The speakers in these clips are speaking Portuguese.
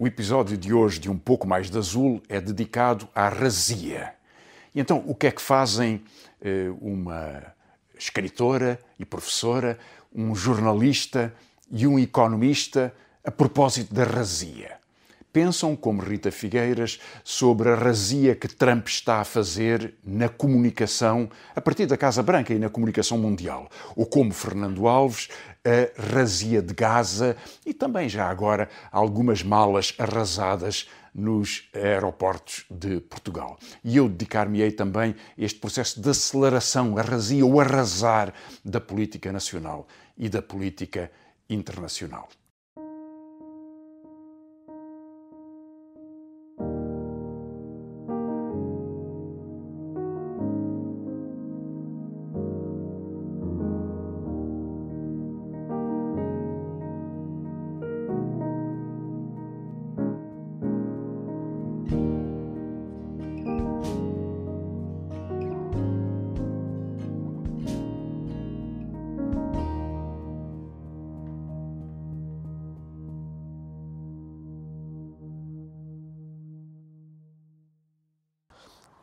O episódio de hoje de Um Pouco Mais de Azul é dedicado à razia. E então, o que é que fazem uma escritora e professora, um jornalista e um economista a propósito da razia? Pensam, como Rita Figueiras, sobre a razia que Trump está a fazer na comunicação, a partir da Casa Branca e na comunicação mundial. Ou como Fernando Alves, a razia de Gaza e também, já agora, algumas malas arrasadas nos aeroportos de Portugal. E eu dedicar-me-ei também a este processo de aceleração, a razia ou arrasar da política nacional e da política internacional.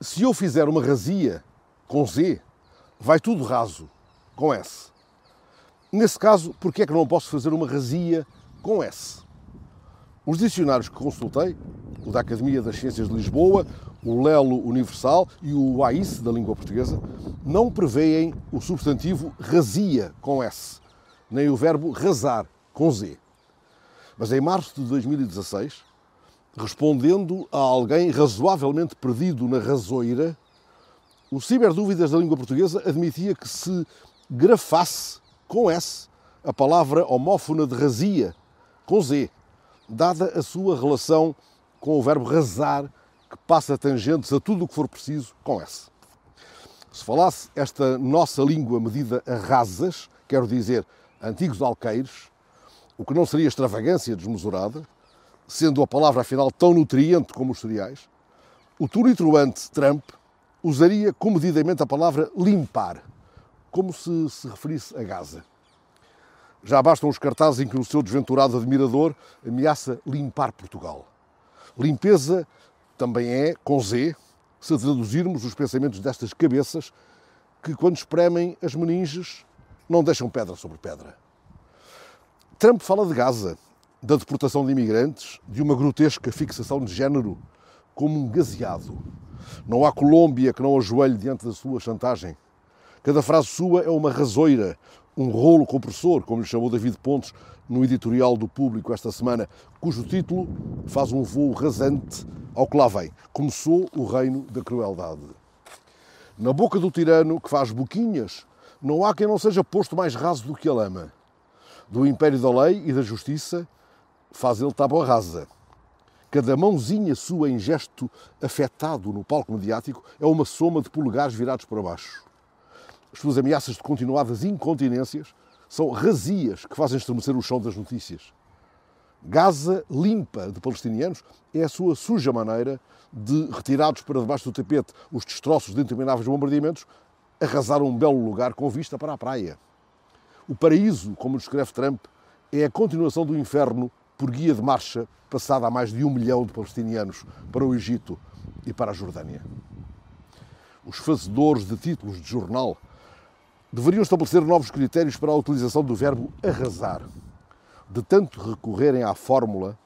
Se eu fizer uma razia com Z, vai tudo raso, com S. Nesse caso, por que é que não posso fazer uma razia com S? Os dicionários que consultei, o da Academia das Ciências de Lisboa, o Lelo Universal e o AICE da língua portuguesa, não prevêem o substantivo razia com S, nem o verbo razar com Z. Mas em março de 2016, respondendo a alguém razoavelmente perdido na razoeira, o Ciberdúvidas da língua portuguesa admitia que se grafasse com S a palavra homófona de razia, com Z, dada a sua relação com o verbo razar, que passa tangentes a tudo o que for preciso com S. Se falasse esta nossa língua medida a rasas, quero dizer, antigos alqueires, o que não seria extravagância desmesurada, sendo a palavra, afinal, tão nutriente como os cereais, o tonitruante Trump usaria comedidamente a palavra limpar, como se referisse a Gaza. Já bastam os cartazes em que o seu desventurado admirador ameaça limpar Portugal. Limpeza também é, com Z, se traduzirmos os pensamentos destas cabeças que, quando espremem as meninges, não deixam pedra sobre pedra. Trump fala de Gaza, da deportação de imigrantes, de uma grotesca fixação de género, como um gaseado. Não há Colômbia que não ajoelhe diante da sua chantagem. Cada frase sua é uma razoeira, um rolo compressor, como lhe chamou David Pontes no editorial do Público esta semana, cujo título faz um voo rasante ao que lá vem. Começou o reino da crueldade. Na boca do tirano que faz boquinhas, não há quem não seja posto mais raso do que a lama. Do império da lei e da justiça, faz ele tábua rasa. Cada mãozinha sua em gesto afetado no palco mediático é uma soma de polegares virados para baixo. As suas ameaças de continuadas incontinências são razias que fazem estremecer o chão das notícias. Gaza limpa de palestinianos é a sua suja maneira de, retirados para debaixo do tapete os destroços de intermináveis bombardeamentos, arrasar um belo lugar com vista para a praia. O paraíso, como descreve Trump, é a continuação do inferno por guia de marcha passada a mais de 1 milhão de palestinianos para o Egito e para a Jordânia. Os fazedores de títulos de jornal deveriam estabelecer novos critérios para a utilização do verbo arrasar. De tanto recorrerem à fórmula,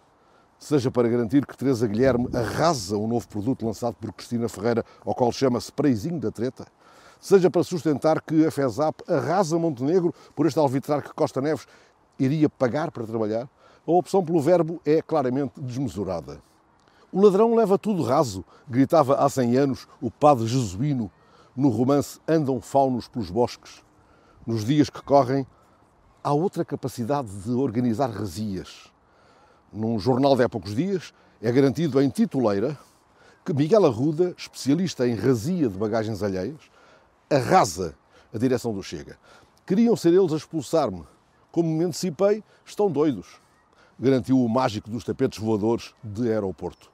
seja para garantir que Teresa Guilherme arrasa um novo produto lançado por Cristina Ferreira, ao qual chama sprayzinho da treta, seja para sustentar que a FESAP arrasa Montenegro por este alvitrar que Costa Neves iria pagar para trabalhar, a opção pelo verbo é claramente desmesurada. O ladrão leva tudo raso, gritava há 100 anos o padre jesuíno no romance Andam faunos pelos bosques. Nos dias que correm, há outra capacidade de organizar razias. Num jornal de há poucos dias, é garantido em tituleira que Miguel Arruda, especialista em razia de bagagens alheias, arrasa a direção do Chega. Queriam ser eles a expulsar-me. Como me antecipei, estão doidos, garantiu o mágico dos tapetes voadores de aeroporto.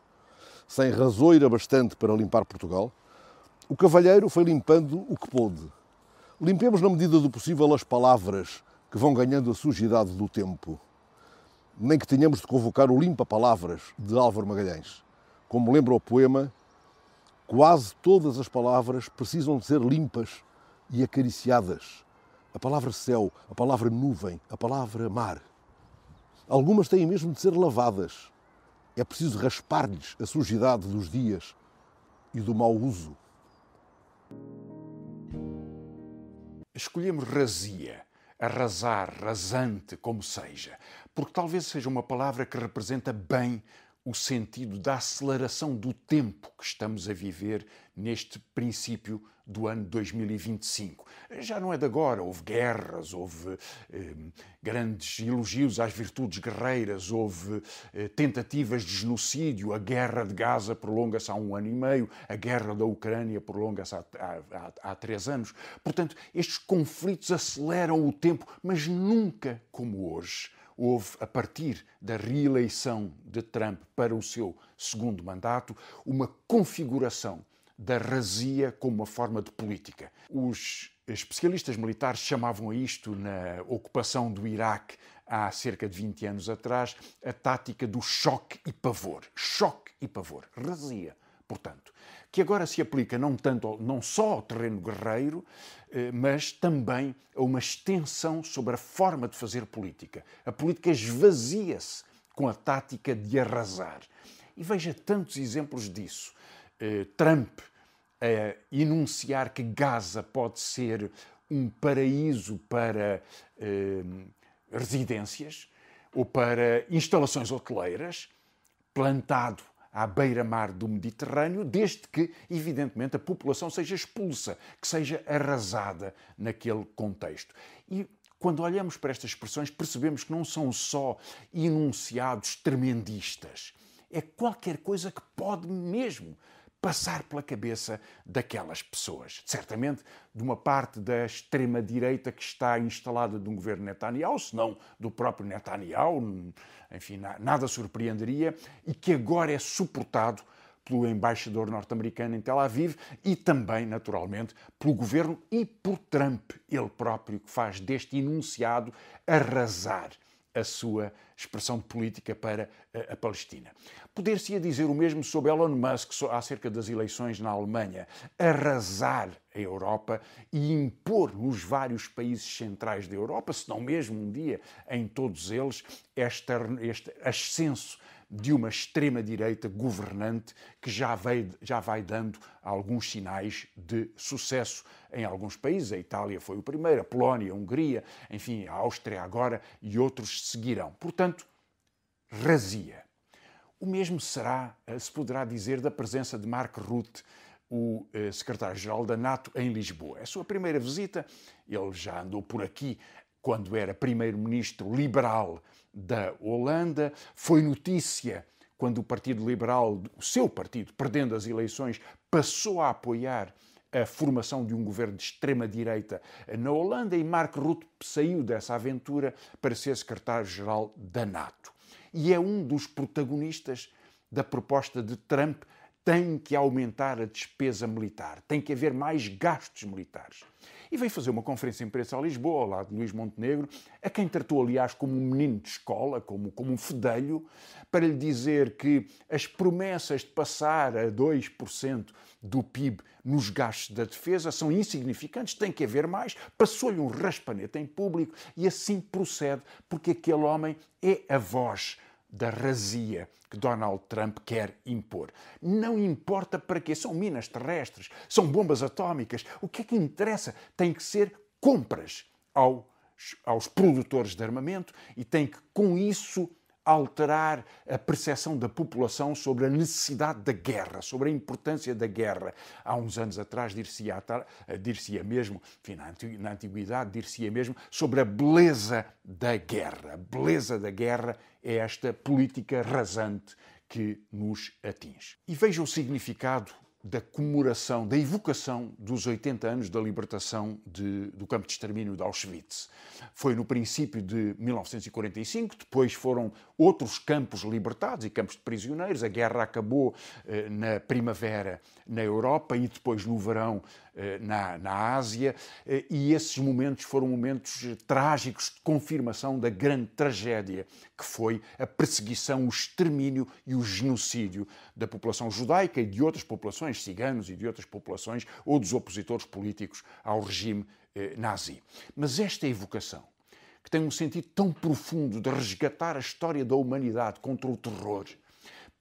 Sem razoeira bastante para limpar Portugal, o cavalheiro foi limpando o que pôde. Limpemos na medida do possível as palavras que vão ganhando a sujidade do tempo. nem que tenhamos de convocar o limpa-palavras de Álvaro Magalhães. Como lembra o poema, quase todas as palavras precisam de ser limpas e acariciadas. A palavra céu, a palavra nuvem, a palavra mar. Algumas têm mesmo de ser lavadas. É preciso raspar-lhes a sujidade dos dias e do mau uso. Escolhemos razia, arrasar, rasante, como seja, porque talvez seja uma palavra que representa bem o sentido da aceleração do tempo que estamos a viver neste princípio do ano 2025. Já não é de agora, houve guerras, houve grandes elogios às virtudes guerreiras, houve tentativas de genocídio, a guerra de Gaza prolonga-se há 1 ano e meio, a guerra da Ucrânia prolonga-se há 3 anos. Portanto, estes conflitos aceleram o tempo, mas nunca como hoje houve, a partir da reeleição de Trump para o seu segundo mandato, uma configuração da razia como uma forma de política. Os especialistas militares chamavam a isto, na ocupação do Iraque há cerca de 20 anos atrás, a tática do choque e pavor. Choque e pavor. Razia, portanto, que agora se aplica não só ao terreno guerreiro, mas também a uma extensão sobre a forma de fazer política. A política esvazia-se com a tática de arrasar. E veja tantos exemplos disso. Trump a enunciar que Gaza pode ser um paraíso para residências ou para instalações hoteleiras, plantado à beira-mar do Mediterrâneo, desde que, evidentemente, a população seja expulsa, que seja arrasada naquele contexto. E quando olhamos para estas expressões, percebemos que não são só enunciados tremendistas. É qualquer coisa que pode mesmo passar pela cabeça daquelas pessoas. Certamente de uma parte da extrema-direita que está instalada no governo Netanyahu, se não do próprio Netanyahu, enfim, nada surpreenderia, e que agora é suportado pelo embaixador norte-americano em Tel Aviv e também, naturalmente, pelo governo e por Trump, ele próprio, que faz deste enunciado arrasar a sua expressão política para a Palestina. Poder-se-ia dizer o mesmo sobre Elon Musk acerca das eleições na Alemanha, arrasar a Europa e impor nos vários países centrais da Europa, se não mesmo um dia em todos eles, este ascenso de uma extrema-direita governante que já vai dando alguns sinais de sucesso em alguns países. A Itália foi o primeiro, a Polónia, a Hungria, enfim, a Áustria agora e outros seguirão. Portanto, razia. O mesmo se poderá dizer da presença de Mark Rutte, o secretário-geral da NATO, em Lisboa. É a sua primeira visita, ele já andou por aqui quando era primeiro-ministro liberal da Holanda, foi notícia quando o Partido Liberal, o seu partido, perdendo as eleições, passou a apoiar a formação de um governo de extrema-direita na Holanda e Mark Rutte saiu dessa aventura para ser secretário-geral da NATO. E é um dos protagonistas da proposta de Trump, tem que aumentar a despesa militar, tem que haver mais gastos militares. E veio fazer uma conferência de imprensa a Lisboa, ao lado de Luís Montenegro, a quem tratou, aliás, como um menino de escola, como um fedelho, para lhe dizer que as promessas de passar a 2% do PIB nos gastos da defesa são insignificantes, tem que haver mais. Passou-lhe um raspanete em público e assim procede, porque aquele homem é a voz da razia que Donald Trump quer impor. Não importa para quê, são minas terrestres, são bombas atómicas, o que é que interessa? Tem que ser compras aos produtores de armamento e tem que, com isso, alterar a percepção da população sobre a necessidade da guerra, sobre a importância da guerra. Há uns anos atrás dir-se-ia mesmo, enfim, na antiguidade, dir-se-ia mesmo sobre a beleza da guerra. A beleza da guerra é esta política rasante que nos atinge. E veja o significado da comemoração, da evocação dos 80 anos da libertação do campo de extermínio de Auschwitz. Foi no princípio de 1945, depois foram outros campos libertados e campos de prisioneiros. A guerra acabou na primavera na Europa e depois no verão na Ásia, e esses momentos foram momentos trágicos de confirmação da grande tragédia que foi a perseguição, o extermínio e o genocídio da população judaica e de outras populações, ciganos e de outras populações, ou dos opositores políticos ao regime nazi. Mas esta evocação, que tem um sentido tão profundo de resgatar a história da humanidade contra o terror,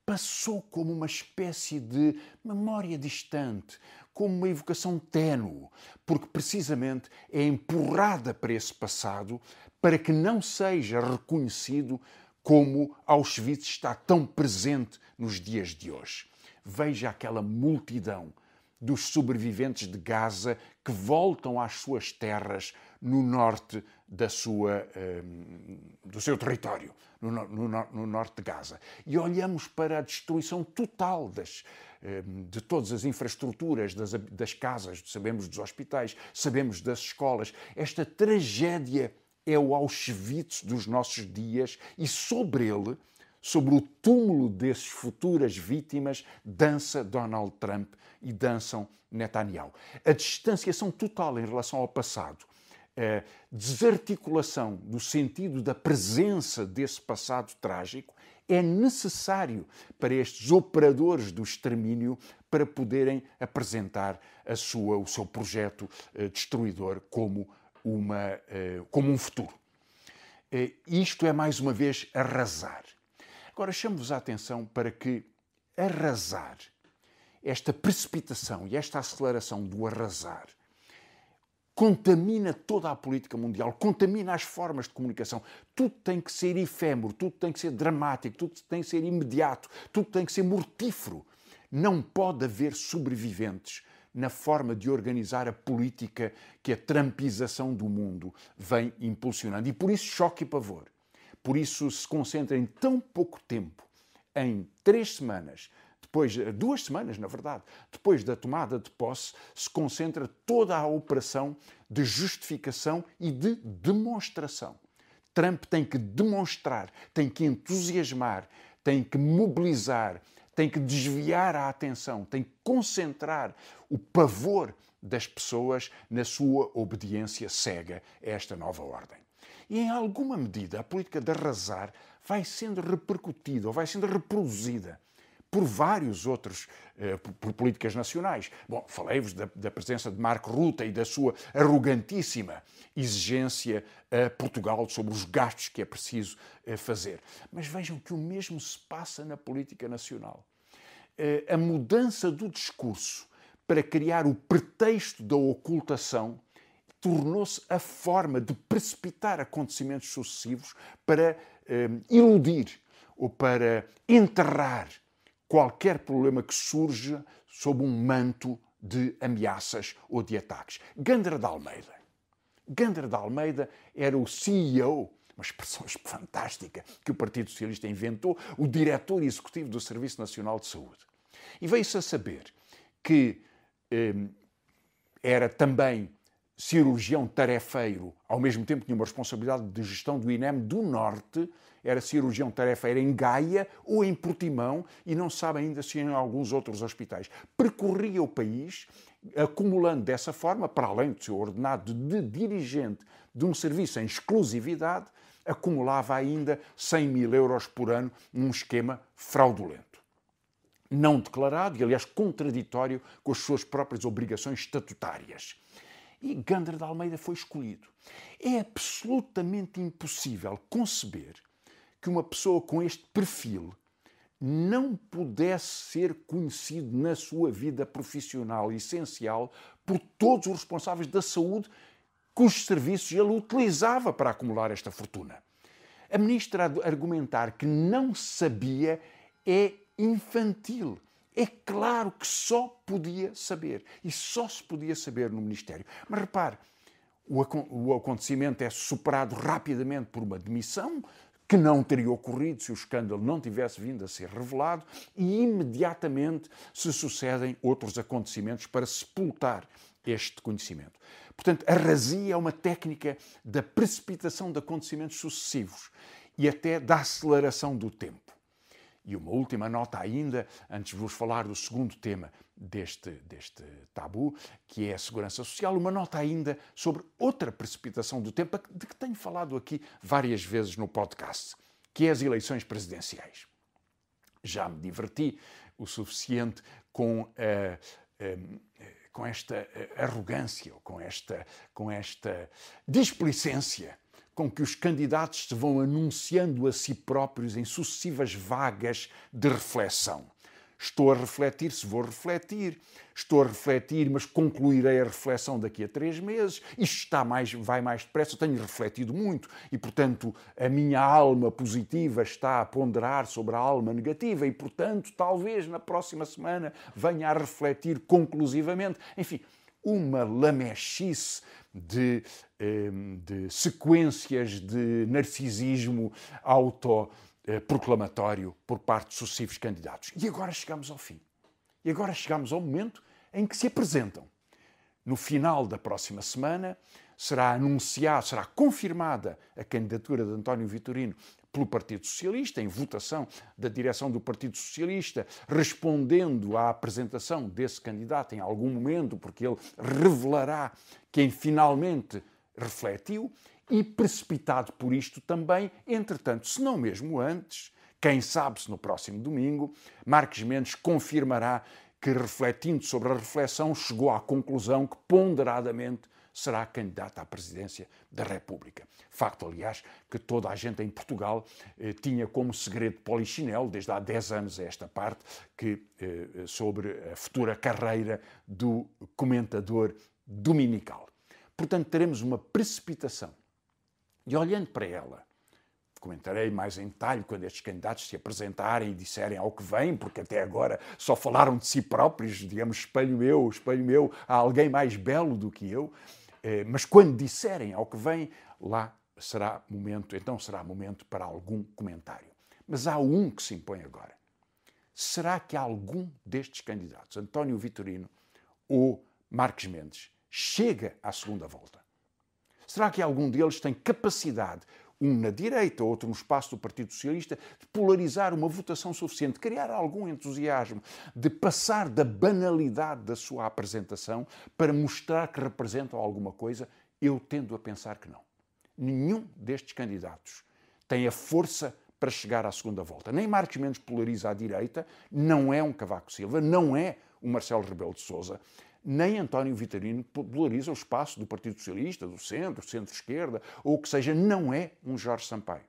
passou como uma espécie de memória distante, como uma evocação ténue, porque precisamente é empurrada para esse passado para que não seja reconhecido como Auschwitz está tão presente nos dias de hoje. Veja aquela multidão dos sobreviventes de Gaza que voltam às suas terras no norte do seu território, no norte de Gaza. E olhamos para a destruição total de todas as infraestruturas, das casas, sabemos dos hospitais, sabemos das escolas. Esta tragédia é o Auschwitz dos nossos dias e sobre ele, sobre o túmulo dessas futuras vítimas, dança Donald Trump e dançam Netanyahu. A distanciação total em relação ao passado, a desarticulação do sentido da presença desse passado trágico é necessário para estes operadores do extermínio para poderem apresentar o seu projeto destruidor como um futuro. Isto é, mais uma vez, arrasar. Agora, chamo-vos a atenção para que arrasar, esta precipitação e esta aceleração do arrasar, contamina toda a política mundial, contamina as formas de comunicação. Tudo tem que ser efêmero, tudo tem que ser dramático, tudo tem que ser imediato, tudo tem que ser mortífero. Não pode haver sobreviventes na forma de organizar a política que a trumpização do mundo vem impulsionando. E por isso choque e pavor. Por isso se concentra em tão pouco tempo, em 3 semanas, 2 semanas, na verdade, depois da tomada de posse, se concentra toda a operação de justificação e de demonstração. Trump tem que demonstrar, tem que entusiasmar, tem que mobilizar, tem que desviar a atenção, tem que concentrar o pavor das pessoas na sua obediência cega a esta nova ordem. E, em alguma medida, a política de arrasar vai sendo repercutida ou vai sendo reproduzida por vários outros, por políticas nacionais. Bom, falei-vos da presença de Mark Rutte e da sua arrogantíssima exigência a Portugal sobre os gastos que é preciso fazer. Mas vejam que o mesmo se passa na política nacional. A mudança do discurso para criar o pretexto da ocultação tornou-se a forma de precipitar acontecimentos sucessivos para iludir ou para enterrar qualquer problema que surja sob um manto de ameaças ou de ataques. Gandra de Almeida. Gandra de Almeida era o CEO, uma expressão fantástica que o Partido Socialista inventou, o diretor executivo do Serviço Nacional de Saúde. E veio-se a saber que era também cirurgião tarefeiro, ao mesmo tempo tinha uma responsabilidade de gestão do INEM do Norte, era cirurgião tarefeiro em Gaia ou em Portimão e não sabe ainda se em alguns outros hospitais. Percorria o país, acumulando dessa forma, para além do seu ordenado de dirigente de um serviço em exclusividade, acumulava ainda 100 mil euros por ano num esquema fraudulento. Não declarado e, aliás, contraditório com as suas próprias obrigações estatutárias. E Gandra de Almeida foi escolhido. É absolutamente impossível conceber que uma pessoa com este perfil não pudesse ser conhecido na sua vida profissional essencial por todos os responsáveis da saúde cujos serviços ele utilizava para acumular esta fortuna. A ministra argumentar que não sabia é infantil. É claro que só podia saber. E só se podia saber no Ministério. Mas repare, o acontecimento é superado rapidamente por uma demissão que não teria ocorrido se o escândalo não tivesse vindo a ser revelado, e imediatamente se sucedem outros acontecimentos para sepultar este conhecimento. Portanto, a razia é uma técnica da precipitação de acontecimentos sucessivos e até da aceleração do tempo. E uma última nota ainda, antes de vos falar do segundo tema deste tabu, que é a segurança social, uma nota ainda sobre outra precipitação do tempo, de que tenho falado aqui várias vezes no podcast, que é as eleições presidenciais. Já me diverti o suficiente com esta arrogância, com esta displicência com que os candidatos se vão anunciando a si próprios em sucessivas vagas de reflexão. Estou a refletir se vou refletir, estou a refletir, mas concluirei a reflexão daqui a 3 meses, isto vai mais depressa, eu tenho refletido muito e, portanto, a minha alma positiva está a ponderar sobre a alma negativa e, portanto, talvez na próxima semana venha a refletir conclusivamente. Enfim, uma lamechice de sequências de narcisismo autoproclamatório por parte de sucessivos candidatos. E agora chegamos ao fim. E agora chegamos ao momento em que se apresentam. No final da próxima semana será confirmada a candidatura de António Vitorino pelo Partido Socialista, em votação da direção do Partido Socialista, respondendo à apresentação desse candidato em algum momento, porque ele revelará quem finalmente refletiu, e precipitado por isto também, entretanto, se não mesmo antes, quem sabe se no próximo domingo, Marques Mendes confirmará que, refletindo sobre a reflexão, chegou à conclusão que ponderadamente será candidato à presidência da República. Facto, aliás, que toda a gente em Portugal tinha como segredo polichinelo, desde há 10 anos a esta parte, sobre a futura carreira do comentador dominical. Portanto, teremos uma precipitação. E olhando para ela, comentarei mais em detalhe quando estes candidatos se apresentarem e disserem ao que vem, porque até agora só falaram de si próprios, digamos, espelho meu, há alguém mais belo do que eu. Mas quando disserem ao que vem, lá será momento para algum comentário. Mas há um que se impõe agora. Será que algum destes candidatos, António Vitorino ou Marques Mendes, chega à segunda volta? Será que algum deles tem capacidade, um na direita, outro no espaço do Partido Socialista, de polarizar uma votação suficiente, de criar algum entusiasmo, de passar da banalidade da sua apresentação para mostrar que representam alguma coisa? Eu tendo a pensar que não. Nenhum destes candidatos tem a força para chegar à segunda volta. Nem Marques Mendes polariza à direita, não é um Cavaco Silva, não é um Marcelo Rebelo de Sousa, nem António Vitorino polariza o espaço do Partido Socialista, do centro, centro-esquerda, ou o que seja, não é um Jorge Sampaio.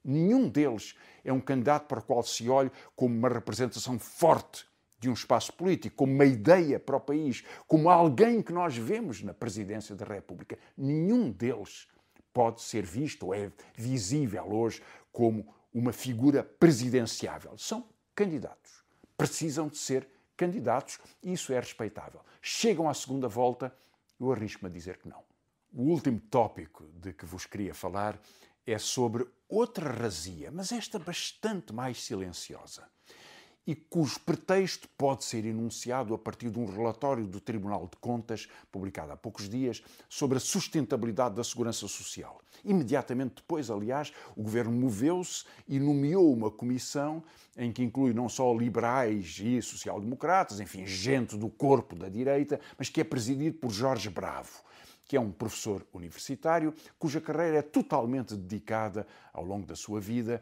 Nenhum deles é um candidato para o qual se olhe como uma representação forte de um espaço político, como uma ideia para o país, como alguém que nós vemos na presidência da República. Nenhum deles pode ser visto ou é visível hoje como uma figura presidenciável. São candidatos. Precisam de ser candidatos e isso é respeitável. Chegam à segunda volta, eu arrisco-me a dizer que não. O último tópico de que vos queria falar é sobre outra razia, mas esta bastante mais silenciosa, e cujo pretexto pode ser enunciado a partir de um relatório do Tribunal de Contas, publicado há poucos dias, sobre a sustentabilidade da segurança social. Imediatamente depois, aliás, o Governo moveu-se e nomeou uma comissão em que inclui não só liberais e social-democratas, enfim, gente do corpo da direita, mas que é presidido por Jorge Bravo, que é um professor universitário cuja carreira é totalmente dedicada, ao longo da sua vida,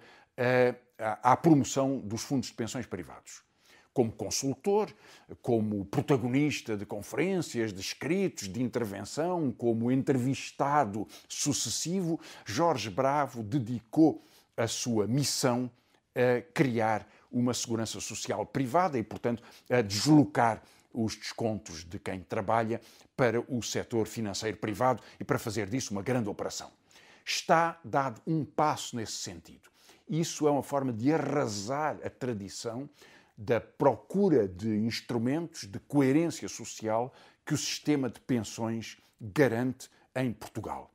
à promoção dos fundos de pensões privados. Como consultor, como protagonista de conferências, de escritos, de intervenção, como entrevistado sucessivo, Jorge Bravo dedicou a sua missão a criar uma segurança social privada e, portanto, a deslocar os descontos de quem trabalha para o setor financeiro privado e para fazer disso uma grande operação. Está dado um passo nesse sentido. Isso é uma forma de arrasar a tradição da procura de instrumentos de coerência social que o sistema de pensões garante em Portugal.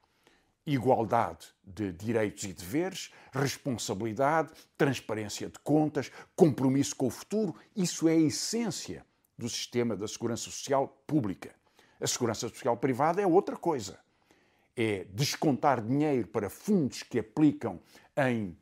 igualdade de direitos e deveres, responsabilidade, transparência de contas, compromisso com o futuro. Isso é a essência do sistema da segurança social pública. A segurança social privada é outra coisa. É descontar dinheiro para fundos que aplicam em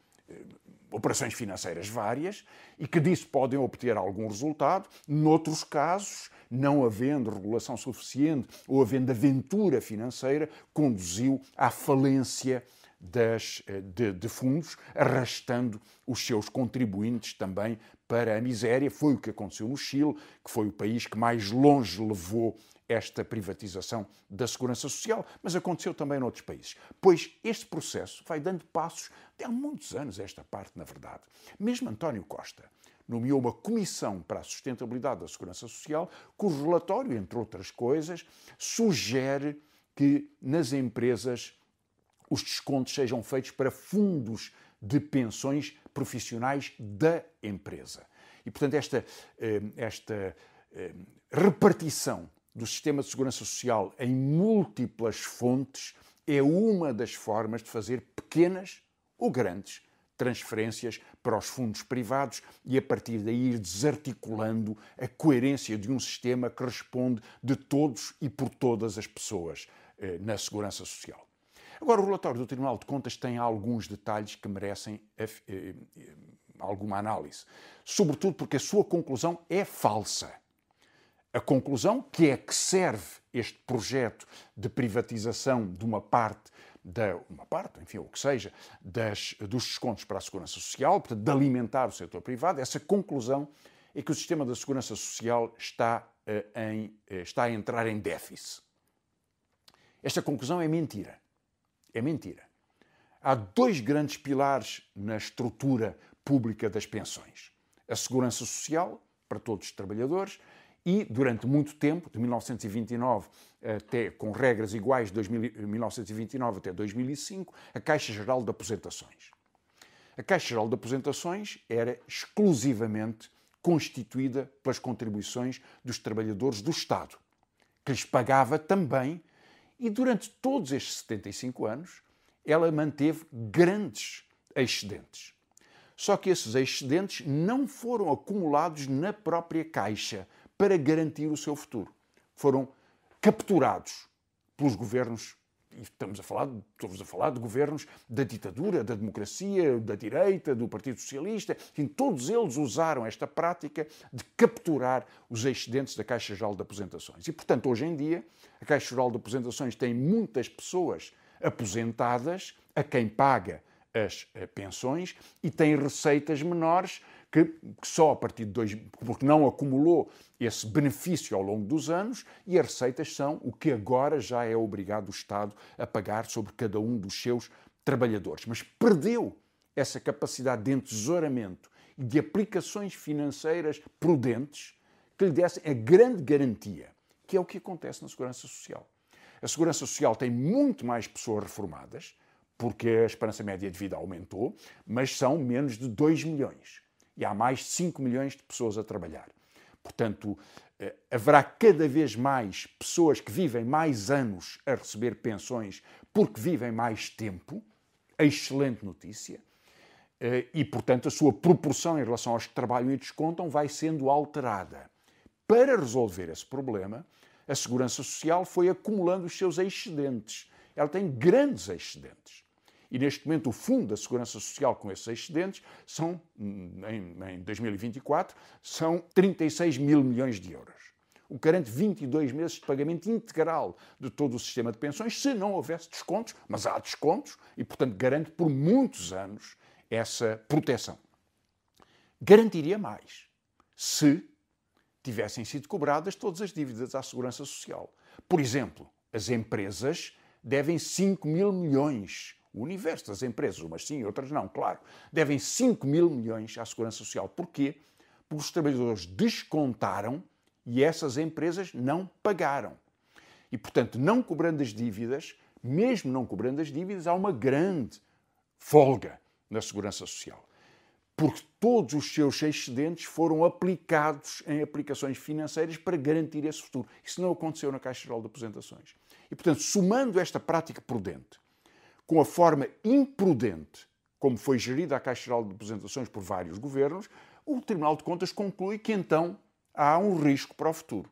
operações financeiras várias e que disso podem obter algum resultado. Noutros casos, não havendo regulação suficiente ou havendo aventura financeira, conduziu à falência de fundos, arrastando os seus contribuintes também para a miséria. Foi o que aconteceu no Chile, que foi o país que mais longe levou esta privatização da segurança social, mas aconteceu também noutros países. Pois este processo vai dando passos até há muitos anos, esta parte, na verdade. Mesmo António Costa nomeou uma comissão para a sustentabilidade da segurança social, cujo relatório, entre outras coisas, sugere que nas empresas os descontos sejam feitos para fundos de pensões profissionais da empresa. E, portanto, esta repartição do sistema de segurança social em múltiplas fontes é uma das formas de fazer pequenas ou grandes transferências para os fundos privados e, a partir daí, ir desarticulando a coerência de um sistema que responde de todos e por todas as pessoas na segurança social. Agora, o relatório do Tribunal de Contas tem alguns detalhes que merecem alguma análise, sobretudo porque a sua conclusão é falsa. A conclusão que serve este projeto de privatização de uma parte, enfim, o que seja, dos descontos para a segurança social, portanto, de alimentar o setor privado, essa conclusão é que o sistema da segurança social está a entrar em déficit. Esta conclusão é mentira. É mentira. Há dois grandes pilares na estrutura pública das pensões. A segurança social, para todos os trabalhadores, e, durante muito tempo, de 1929 até, com regras iguais, de 1929 até 2005, a Caixa Geral de Aposentações. A Caixa Geral de Aposentações era exclusivamente constituída pelas contribuições dos trabalhadores do Estado, que lhes pagava também, e durante todos estes 75 anos, ela manteve grandes excedentes. Só que esses excedentes não foram acumulados na própria Caixa para garantir o seu futuro. Foram capturados pelos governos, e estamos a falar de governos da ditadura, da democracia, da direita, do Partido Socialista, enfim, todos eles usaram esta prática de capturar os excedentes da Caixa Geral de Aposentações. E, portanto, hoje em dia, a Caixa Geral de Aposentações tem muitas pessoas aposentadas a quem paga as pensões e tem receitas menores que só a partir de porque não acumulou esse benefício ao longo dos anos, e as receitas são o que agora já é obrigado o Estado a pagar sobre cada um dos seus trabalhadores. Mas perdeu essa capacidade de entesouramento e de aplicações financeiras prudentes que lhe dessem a grande garantia, que é o que acontece na Segurança Social. A Segurança Social tem muito mais pessoas reformadas, porque a esperança média de vida aumentou, mas são menos de 2 milhões. E há mais de 5 milhões de pessoas a trabalhar. Portanto, haverá cada vez mais pessoas que vivem mais anos a receber pensões porque vivem mais tempo. Excelente notícia. E, portanto, a sua proporção em relação aos que trabalham e descontam vai sendo alterada. Para resolver esse problema, a Segurança Social foi acumulando os seus excedentes. Ela tem grandes excedentes. E, neste momento, o Fundo da Segurança Social com esses excedentes são, em 2024, são 36 mil milhões de euros. O que garante 22 meses de pagamento integral de todo o sistema de pensões, se não houvesse descontos, mas há descontos, e, portanto, garante por muitos anos essa proteção. Garantiria mais se tivessem sido cobradas todas as dívidas à Segurança Social. Por exemplo, as empresas devem 5 mil milhões. O universo das empresas, umas sim, outras não, claro, devem 5 mil milhões à Segurança Social. Porquê? Porque os trabalhadores descontaram e essas empresas não pagaram. E, portanto, não cobrando as dívidas, mesmo não cobrando as dívidas, há uma grande folga na Segurança Social. Porque todos os seus excedentes foram aplicados em aplicações financeiras para garantir esse futuro. Isso não aconteceu na Caixa Geral de Aposentações. E, portanto, somando esta prática prudente com a forma imprudente como foi gerida a Caixa Geral de Aposentações por vários governos, o Tribunal de Contas conclui que então há um risco para o futuro.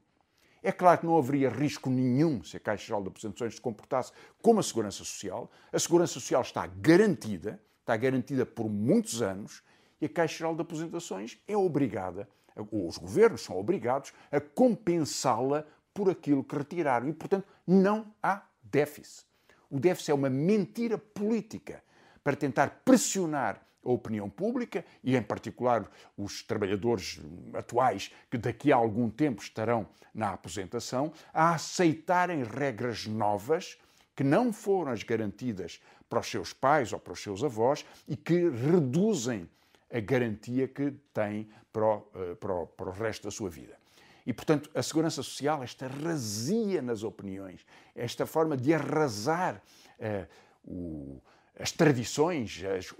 É claro que não haveria risco nenhum se a Caixa Geral de Aposentações se comportasse como a Segurança Social. A Segurança Social está garantida por muitos anos, e a Caixa Geral de Aposentações é obrigada, ou os governos são obrigados, a compensá-la por aquilo que retiraram. E, portanto, não há déficit. O déficit é uma mentira política para tentar pressionar a opinião pública e, em particular, os trabalhadores atuais que daqui a algum tempo estarão na aposentação, a aceitarem regras novas que não foram as garantidas para os seus pais ou para os seus avós e que reduzem a garantia que têm para o resto da sua vida. E, portanto, a Segurança Social, esta razia nas opiniões, esta forma de arrasar as tradições, as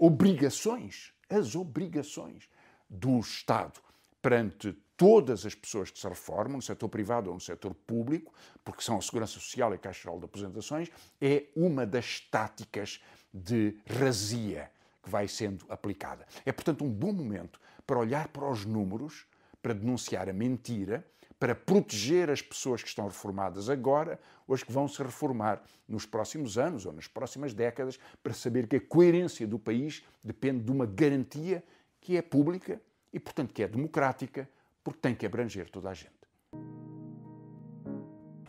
obrigações do Estado perante todas as pessoas que se reformam, no setor privado ou no setor público, porque são a Segurança Social e a Caixa Geral de Aposentações, é uma das táticas de razia que vai sendo aplicada. É, portanto, um bom momento para olhar para os números, para denunciar a mentira, para proteger as pessoas que estão reformadas agora ou as que vão se reformar nos próximos anos ou nas próximas décadas, para saber que a coerência do país depende de uma garantia que é pública e, portanto, que é democrática, porque tem que abranger toda a gente.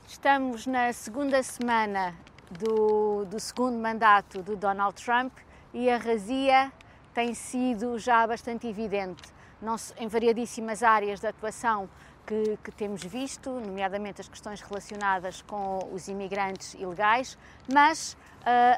Estamos na segunda semana do segundo mandato do Donald Trump e a razia tem sido já bastante evidente, em variadíssimas áreas de atuação que temos visto, nomeadamente as questões relacionadas com os imigrantes ilegais, mas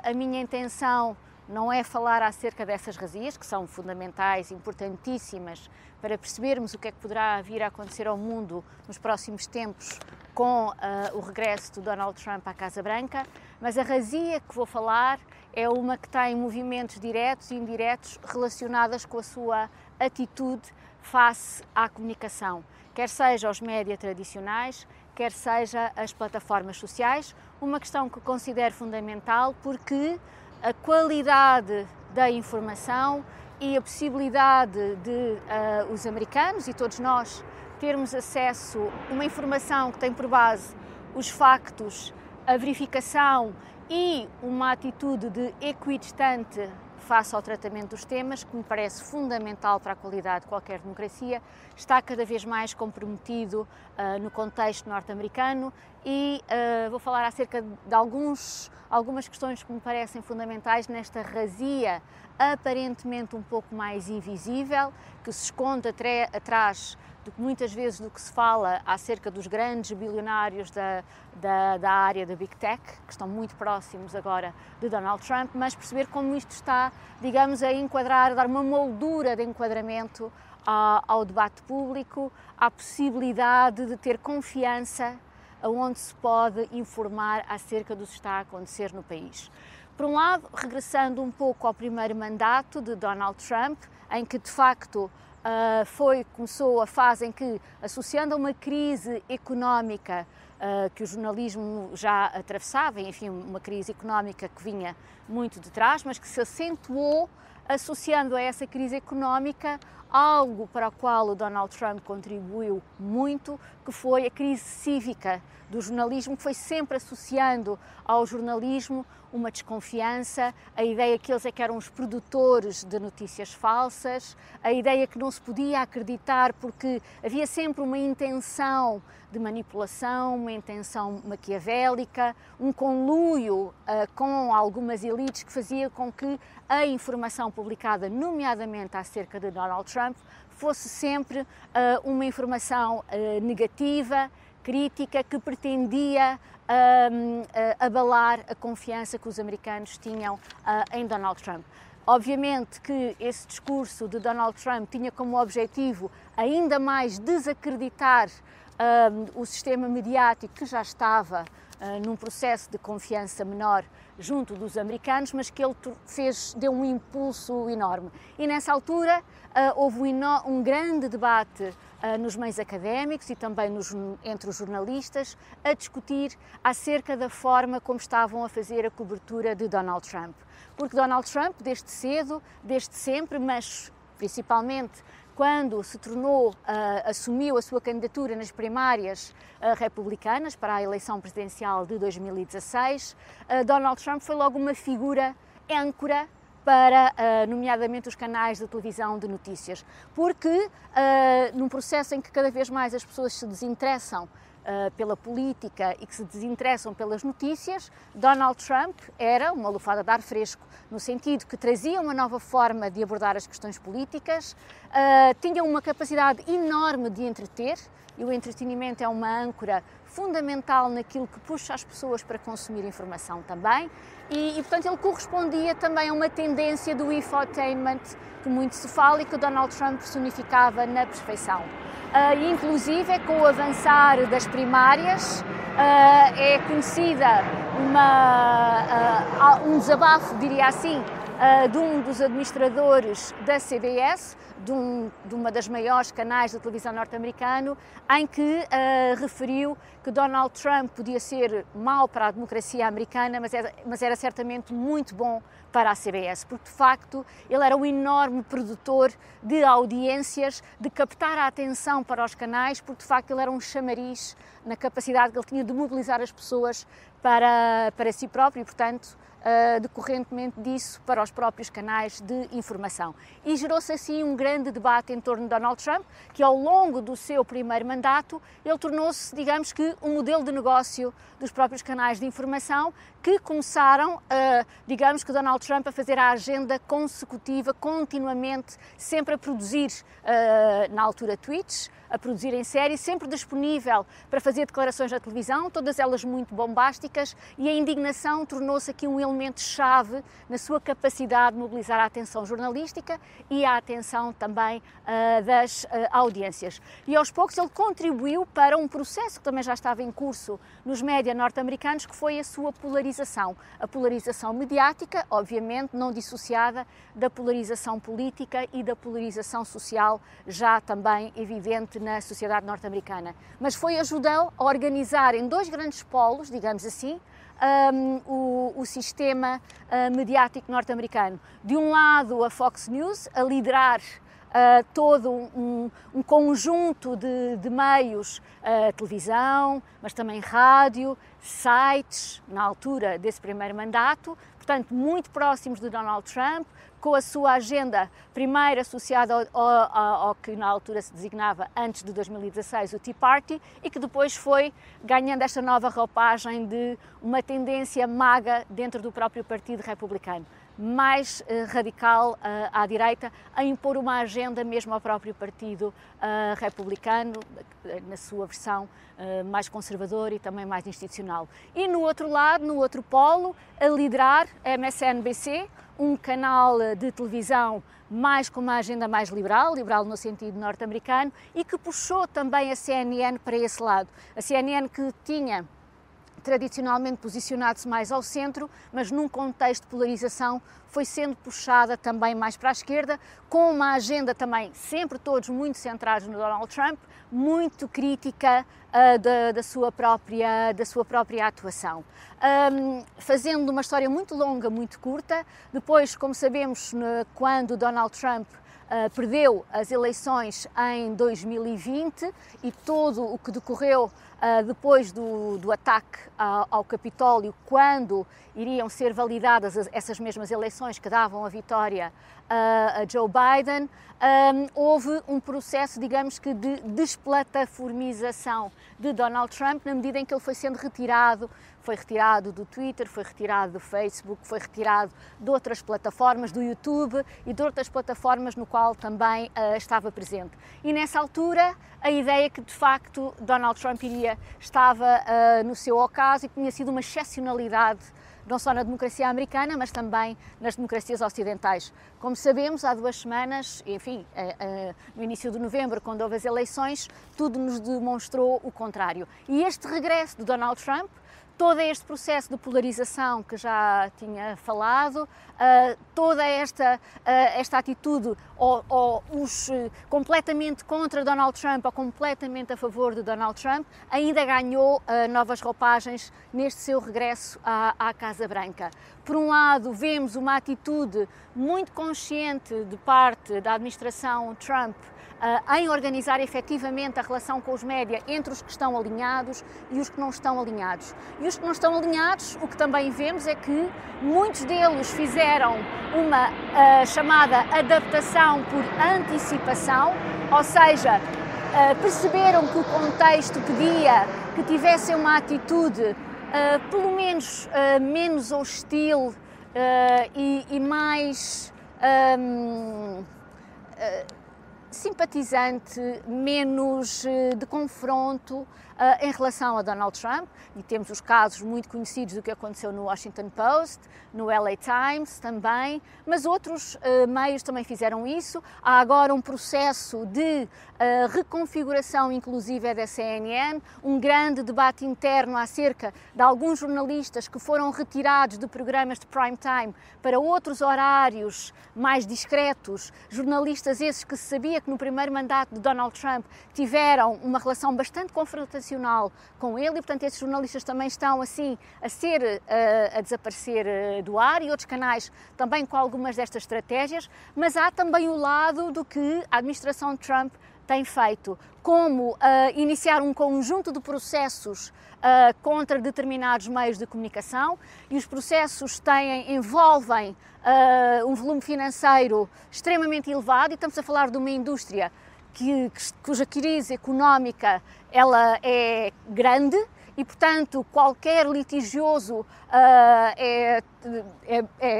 a minha intenção não é falar acerca dessas razias, que são fundamentais, importantíssimas, para percebermos o que é que poderá vir a acontecer ao mundo nos próximos tempos com o regresso do Donald Trump à Casa Branca, mas a razia que vou falar é uma que tem movimentos diretos e indiretos relacionadas com a sua atitude face à comunicação, quer seja aos média tradicionais, quer seja as plataformas sociais, uma questão que considero fundamental porque a qualidade da informação e a possibilidade de os americanos e todos nós termos acesso a uma informação que tem por base os factos, a verificação e uma atitude de equidistante face ao tratamento dos temas, que me parece fundamental para a qualidade de qualquer democracia, está cada vez mais comprometido no contexto norte-americano e vou falar acerca de algumas questões que me parecem fundamentais nesta razia aparentemente um pouco mais invisível, que se esconde atrás muitas vezes do que se fala acerca dos grandes bilionários da área da Big Tech, que estão muito próximos agora de Donald Trump, mas perceber como isto está, digamos, a enquadrar, a dar uma moldura de enquadramento ao debate público, à possibilidade de ter confiança aonde se pode informar acerca do que está a acontecer no país. Por um lado, regressando um pouco ao primeiro mandato de Donald Trump, em que de facto começou a fase em que, associando a uma crise económica que o jornalismo já atravessava, enfim, uma crise económica que vinha muito de trás, mas que se acentuou associando a essa crise económica algo para o qual o Donald Trump contribuiu muito, que foi a crise cívica do jornalismo, que foi sempre associando ao jornalismo uma desconfiança, a ideia que eles é que eram os produtores de notícias falsas, a ideia que não se podia acreditar porque havia sempre uma intenção de manipulação, uma intenção maquiavélica, um conluio com algumas elites que fazia com que a informação publicada, nomeadamente acerca de Donald Trump, fosse sempre uma informação negativa, crítica, que pretendia abalar a confiança que os americanos tinham em Donald Trump. Obviamente que esse discurso de Donald Trump tinha como objetivo ainda mais desacreditar o sistema mediático, que já estava num processo de confiança menor junto dos americanos, mas que ele deu um impulso enorme. E nessa altura houve um grande debate nos meios académicos e também entre os jornalistas, a discutir acerca da forma como estavam a fazer a cobertura de Donald Trump. Porque Donald Trump, desde cedo, desde sempre, mas principalmente quando se assumiu a sua candidatura nas primárias republicanas para a eleição presidencial de 2016, Donald Trump foi logo uma figura âncora para, nomeadamente, os canais de televisão de notícias, porque num processo em que cada vez mais as pessoas se desinteressam pela política e que se desinteressam pelas notícias, Donald Trump era uma lufada de ar fresco, no sentido que trazia uma nova forma de abordar as questões políticas, tinha uma capacidade enorme de entreter, e o entretenimento é uma âncora fundamental naquilo que puxa as pessoas para consumir informação também, e portanto ele correspondia também a uma tendência do infotainment que muito se fala e que o Donald Trump personificava na perfeição. Inclusive, com o avançar das primárias, é conhecida um desabafo, diria assim, de um dos administradores da CBS, de uma das maiores canais de televisão norte-americano, em que referiu que Donald Trump podia ser mau para a democracia americana, mas era certamente muito bom para a CBS, porque de facto ele era um enorme produtor de audiências, de captar a atenção para os canais, porque de facto ele era um chamariz na capacidade que ele tinha de mobilizar as pessoas para si próprio e, portanto, decorrentemente disso, para os próprios canais de informação. E gerou-se assim um grande debate em torno de Donald Trump, que ao longo do seu primeiro mandato, ele tornou-se, digamos que, um modelo de negócio dos próprios canais de informação, que começaram, digamos que Donald Trump a fazer a agenda consecutiva, continuamente, sempre a produzir, na altura, tweets, a produzir em série, sempre disponível para fazer declarações na televisão, todas elas muito bombásticas, e a indignação tornou-se aqui um elemento-chave na sua capacidade de mobilizar a atenção jornalística e a atenção também das audiências. E aos poucos ele contribuiu para um processo que também já estava em curso nos média norte-americanos, que foi a sua polarização. A polarização mediática, obviamente, não dissociada da polarização política e da polarização social, já também evidente na sociedade norte-americana. Mas ajudou a organizar em dois grandes polos, digamos assim, o sistema mediático norte-americano. De um lado, a Fox News, a liderar todo um conjunto de meios, televisão, mas também rádio, sites, na altura desse primeiro mandato, portanto, muito próximos de Donald Trump, com a sua agenda primeiro associada ao que na altura se designava, antes de 2016, o Tea Party, e que depois foi ganhando esta nova roupagem de uma tendência maga dentro do próprio Partido Republicano, mais radical à direita, a impor uma agenda mesmo ao próprio Partido Republicano, na sua versão mais conservadora e também mais institucional. E no outro lado, no outro polo, a liderar a MSNBC, um canal de televisão com uma agenda mais liberal no sentido norte-americano, e que puxou também a CNN para esse lado. A CNN, que tinha tradicionalmente posicionado-se mais ao centro, mas num contexto de polarização foi sendo puxada também mais para a esquerda, com uma agenda também sempre todos muito centrados no Donald Trump, muito crítica da sua própria atuação. Fazendo uma história muito longa, muito curta, depois, como sabemos, quando Donald Trump perdeu as eleições em 2020 e todo o que decorreu depois do ataque ao Capitólio, quando iriam ser validadas essas mesmas eleições que davam a vitória a Joe Biden, houve um processo, digamos que, de desplataformização de Donald Trump, na medida em que ele foi sendo retirado do Twitter, foi retirado do Facebook, foi retirado de outras plataformas, do YouTube e de outras plataformas no qual também estava presente. E nessa altura, a ideia que de facto Donald Trump estava no seu ocaso e que tinha sido uma excepcionalidade não só na democracia americana, mas também nas democracias ocidentais. Como sabemos, há 2 semanas, enfim, no início de novembro, quando houve as eleições, tudo nos demonstrou o contrário. E este regresso de Donald Trump todo este processo de polarização que já tinha falado, toda esta atitude, ou os completamente contra Donald Trump ou completamente a favor de Donald Trump, ainda ganhou novas roupagens neste seu regresso à Casa Branca. Por um lado, vemos uma atitude muito consciente de parte da administração Trump em organizar efetivamente a relação com os média entre os que estão alinhados e os que não estão alinhados. E os que não estão alinhados, o que também vemos é que muitos deles fizeram uma chamada adaptação por antecipação, ou seja, perceberam que o contexto pedia que tivessem uma atitude pelo menos menos hostil e mais simpatizante, menos de confronto em relação a Donald Trump, e temos os casos muito conhecidos do que aconteceu no Washington Post, no LA Times também, mas outros meios também fizeram isso. Há agora um processo de reconfiguração inclusive da CNN, um grande debate interno acerca de alguns jornalistas que foram retirados de programas de prime time para outros horários mais discretos, jornalistas esses que se sabia que no primeiro mandato de Donald Trump tiveram uma relação bastante confrontacional com ele, e portanto esses jornalistas também estão assim a desaparecer do ar, e outros canais também com algumas destas estratégias, mas há também o lado do que a administração Trump tem feito, como iniciar um conjunto de processos contra determinados meios de comunicação, e os processos envolvem um volume financeiro extremamente elevado, e estamos a falar de uma indústria cuja crise económica ela é grande, e portanto qualquer litigioso é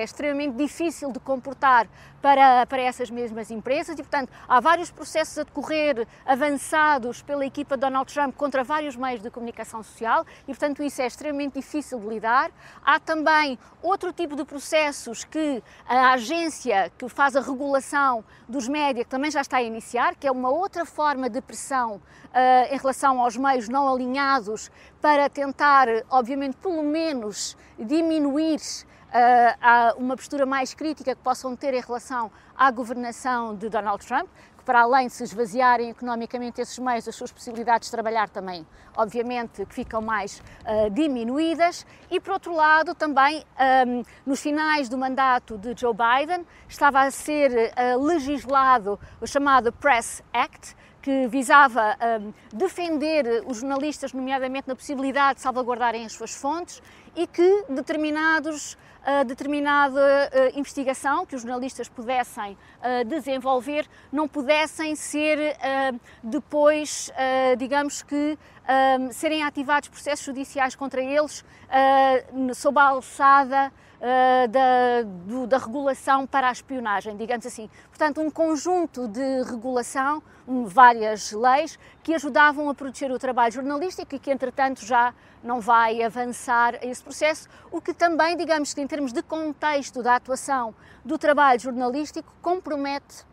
extremamente difícil de comportar para essas mesmas empresas, e portanto há vários processos a decorrer avançados pela equipa de Donald Trump contra vários meios de comunicação social, e portanto isso é extremamente difícil de lidar. Há também outro tipo de processos que a agência que faz a regulação dos média, que também já está a iniciar, que é uma outra forma de pressão em relação aos meios não alinhados, para tentar, obviamente, pelo menos diminuir uma postura mais crítica que possam ter em relação à governação de Donald Trump, que para além de se esvaziarem economicamente esses meios, as suas possibilidades de trabalhar também, obviamente, que ficam mais diminuídas. E por outro lado também, nos finais do mandato de Joe Biden, estava a ser legislado o chamado Press Act, que visava defender os jornalistas, nomeadamente na possibilidade de salvaguardarem as suas fontes, e que determinada investigação que os jornalistas pudessem desenvolver não pudessem ser depois, digamos que, serem ativados processos judiciais contra eles sob a alçada da regulação para a espionagem, digamos assim. Portanto, um conjunto de regulação, várias leis que ajudavam a proteger o trabalho jornalístico e que, entretanto, já não vai avançar a esse processo, o que também, digamos que em termos de contexto da atuação do trabalho jornalístico, compromete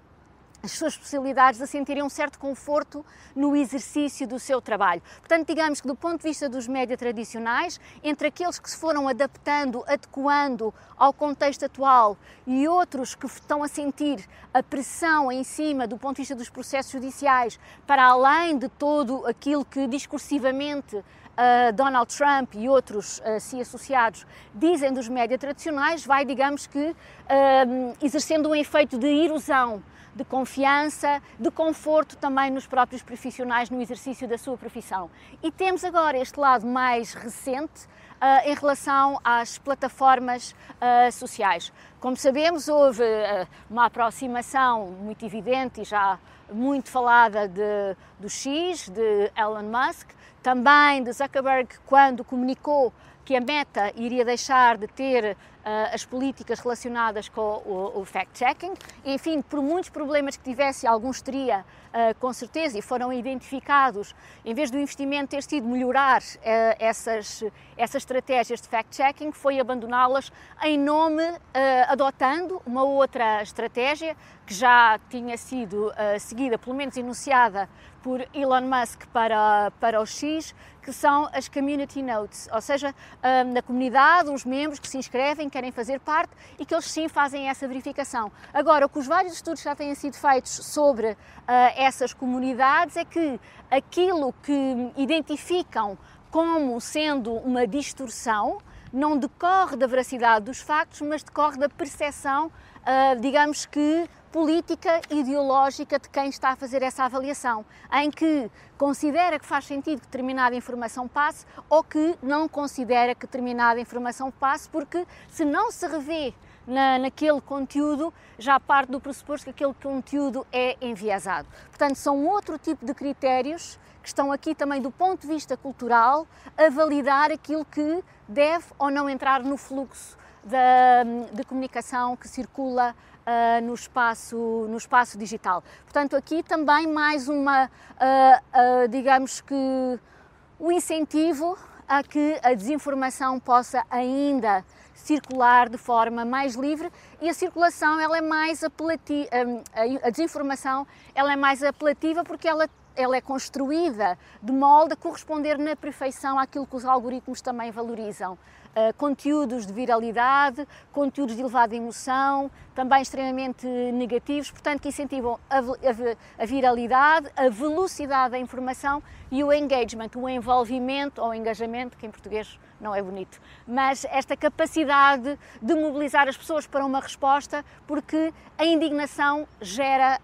as suas possibilidades de sentirem um certo conforto no exercício do seu trabalho. Portanto, digamos que do ponto de vista dos média tradicionais, entre aqueles que se foram adaptando, adequando ao contexto atual, e outros que estão a sentir a pressão em cima do ponto de vista dos processos judiciais, para além de todo aquilo que discursivamente Donald Trump e outros se associados dizem dos média tradicionais, vai, digamos que, exercendo um efeito de erosão de confiança, de conforto também nos próprios profissionais no exercício da sua profissão. E temos agora este lado mais recente em relação às plataformas sociais. Como sabemos, houve uma aproximação muito evidente e já muito falada do X, de Elon Musk, também de Zuckerberg, quando comunicou que a Meta iria deixar de ter as políticas relacionadas com o fact-checking. Enfim, por muitos problemas que tivesse, alguns teria com certeza, e foram identificados, em vez do investimento ter sido melhorar essas estratégias de fact-checking, foi abandoná-las em nome, adotando uma outra estratégia que já tinha sido seguida, pelo menos enunciada por Elon Musk para o X, que são as Community Notes, ou seja, na comunidade, os membros que se inscrevem, querem fazer parte e que eles sim fazem essa verificação. Agora, o que os vários estudos já têm sido feitos sobre essas comunidades é que aquilo que identificam como sendo uma distorção não decorre da veracidade dos factos, mas decorre da percepção, digamos que, política ideológica de quem está a fazer essa avaliação, em que considera que faz sentido que determinada informação passe ou que não considera que determinada informação passe, porque se não se revê naquele conteúdo, já parte do pressuposto que aquele conteúdo é enviesado. Portanto, são outro tipo de critérios que estão aqui também do ponto de vista cultural a validar aquilo que deve ou não entrar no fluxo de comunicação que circula no espaço digital. Portanto, aqui também mais digamos que o incentivo a que a desinformação possa ainda circular de forma mais livre, e a circulação ela é mais apelativa, a desinformação ela é mais apelativa porque ela é construída de molde a corresponder na perfeição àquilo que os algoritmos também valorizam. Conteúdos de viralidade, conteúdos de elevada emoção, também extremamente negativos, portanto que incentivam a viralidade, a velocidade da informação e o engagement, o envolvimento ou engajamento, que em português não é bonito, mas esta capacidade de mobilizar as pessoas para uma resposta, porque a indignação gera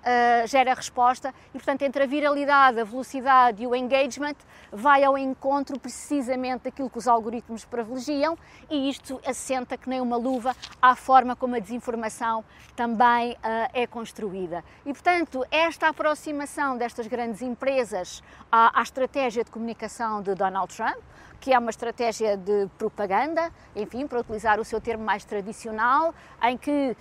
resposta e, portanto, entre a viralidade, a velocidade e o engagement vai ao encontro precisamente daquilo que os algoritmos privilegiam, e isto assenta que nem uma luva à forma como a desinformação também é construída. E, portanto, esta aproximação destas grandes empresas à estratégia de comunicação de Donald Trump, que é uma estratégia de propaganda, enfim, para utilizar o seu termo mais tradicional, em que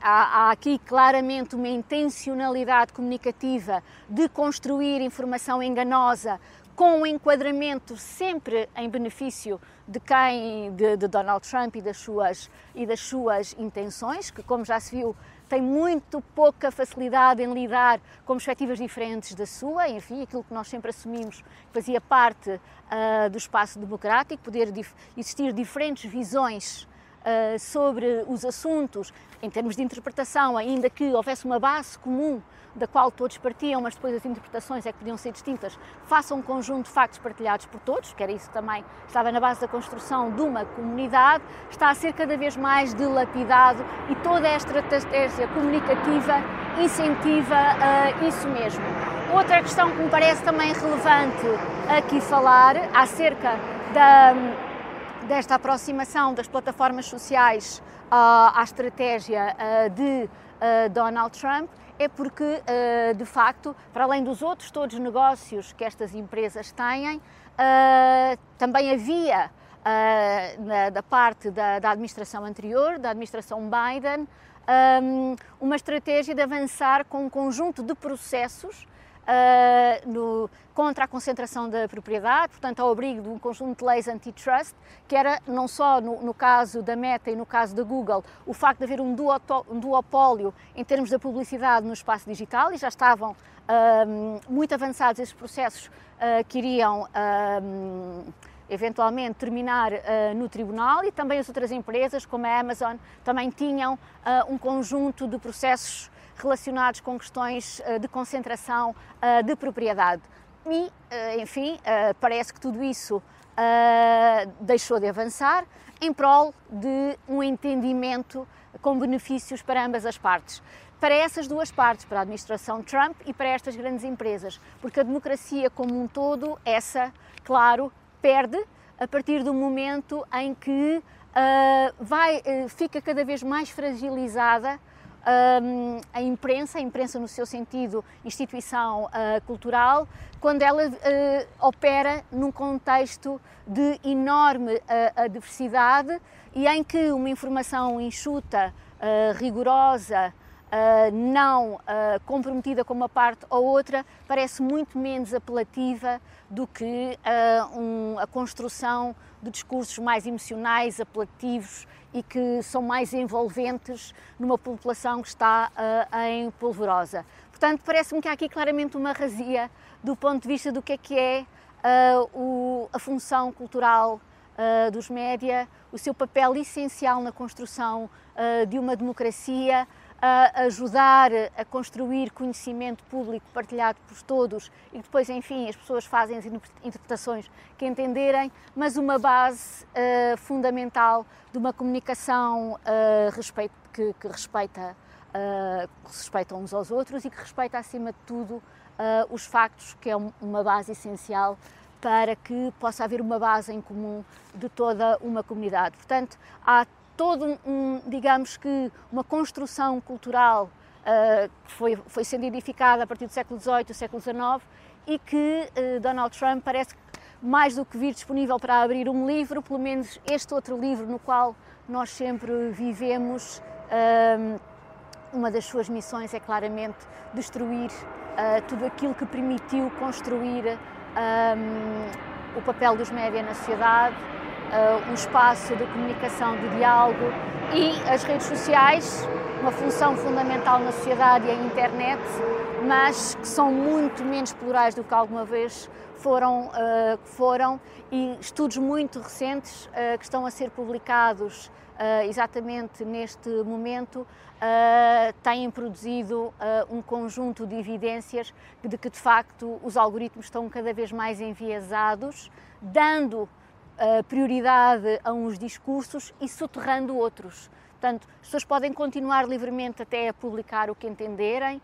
há aqui claramente uma intencionalidade comunicativa de construir informação enganosa com um enquadramento sempre em benefício de Donald Trump e das suas intenções, que, como já se viu, tem muito pouca facilidade em lidar com perspectivas diferentes da sua, enfim, aquilo que nós sempre assumimos fazia parte do espaço democrático, poder existir diferentes visões sobre os assuntos, em termos de interpretação, ainda que houvesse uma base comum da qual todos partiam, mas depois as interpretações é que podiam ser distintas, façam um conjunto de factos partilhados por todos, que era isso que também estava na base da construção de uma comunidade, está a ser cada vez mais dilapidado e toda esta estratégia comunicativa incentiva isso mesmo. Outra questão que me parece também relevante aqui falar, acerca desta aproximação das plataformas sociais à estratégia de Donald Trump, é porque, de facto, para além dos outros todos os negócios que estas empresas têm, também havia, da parte da administração anterior, da administração Biden, uma estratégia de avançar com um conjunto de processos contra a concentração da propriedade, portanto ao abrigo de um conjunto de leis antitrust, que era não só no caso da Meta e no caso da Google, o facto de haver um duopólio em termos da publicidade no espaço digital, e já estavam muito avançados esses processos que iriam eventualmente terminar no tribunal, e também as outras empresas, como a Amazon, também tinham um conjunto de processos relacionados com questões de concentração de propriedade. E, enfim, parece que tudo isso deixou de avançar em prol de um entendimento com benefícios para ambas as partes. Para essas duas partes, para a administração Trump e para estas grandes empresas, porque a democracia como um todo, claro, perde a partir do momento em que fica cada vez mais fragilizada a imprensa no seu sentido instituição cultural, quando ela opera num contexto de enorme adversidade e em que uma informação enxuta, rigorosa, não comprometida com uma parte ou outra, parece muito menos apelativa do que a construção de discursos mais emocionais, apelativos e que são mais envolventes numa população que está em polvorosa. Portanto, parece-me que há aqui claramente uma razia do ponto de vista do que é a função cultural dos média, o seu papel essencial na construção de uma democracia, a ajudar a construir conhecimento público partilhado por todos e depois, enfim, as pessoas fazem as interpretações que entenderem, mas uma base fundamental de uma comunicação que respeita uns aos outros e que respeita, acima de tudo, os factos, que é uma base essencial para que possa haver uma base em comum de toda uma comunidade. Portanto, há todo digamos que uma construção cultural que foi sendo edificada a partir do século XVIII, do século XIX e que Donald Trump parece que, mais do que vir disponível para abrir um livro, pelo menos este outro livro no qual nós sempre vivemos, uma das suas missões é claramente destruir tudo aquilo que permitiu construir o papel dos média na sociedade, um espaço de comunicação, de diálogo e as redes sociais, uma função fundamental na sociedade e a internet, mas que são muito menos plurais do que alguma vez foram e estudos muito recentes que estão a ser publicados exatamente neste momento têm produzido um conjunto de evidências de que, de facto, os algoritmos estão cada vez mais enviesados, dando prioridade a uns discursos e soterrando outros. Portanto, as pessoas podem continuar livremente até a publicar o que entenderem,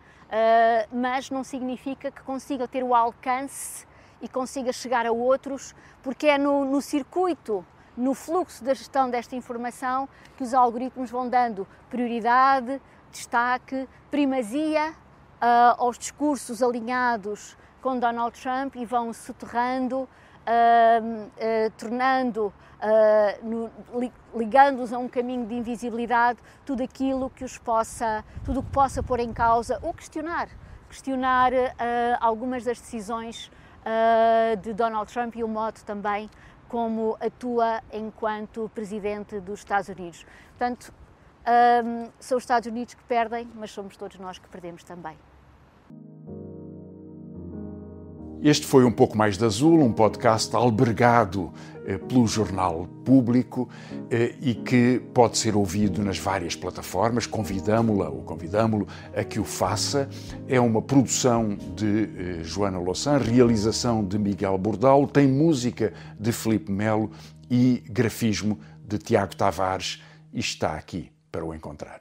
mas não significa que consiga ter o alcance e consiga chegar a outros, porque é no circuito, no fluxo da gestão desta informação que os algoritmos vão dando prioridade, destaque, primazia aos discursos alinhados com Donald Trump e vão soterrando, ligando-os a um caminho de invisibilidade tudo aquilo que tudo o que possa pôr em causa ou questionar algumas das decisões de Donald Trump e o modo também como atua enquanto presidente dos Estados Unidos. Portanto, são os Estados Unidos que perdem, mas somos todos nós que perdemos também. Este foi Um Pouco Mais de Azul, um podcast albergado pelo Jornal Público e que pode ser ouvido nas várias plataformas. Convidamo-lo a que o faça. É uma produção de Joana Louçã, realização de Miguel Bordal, tem música de Filipe Melo e grafismo de Tiago Tavares e está aqui para o encontrar.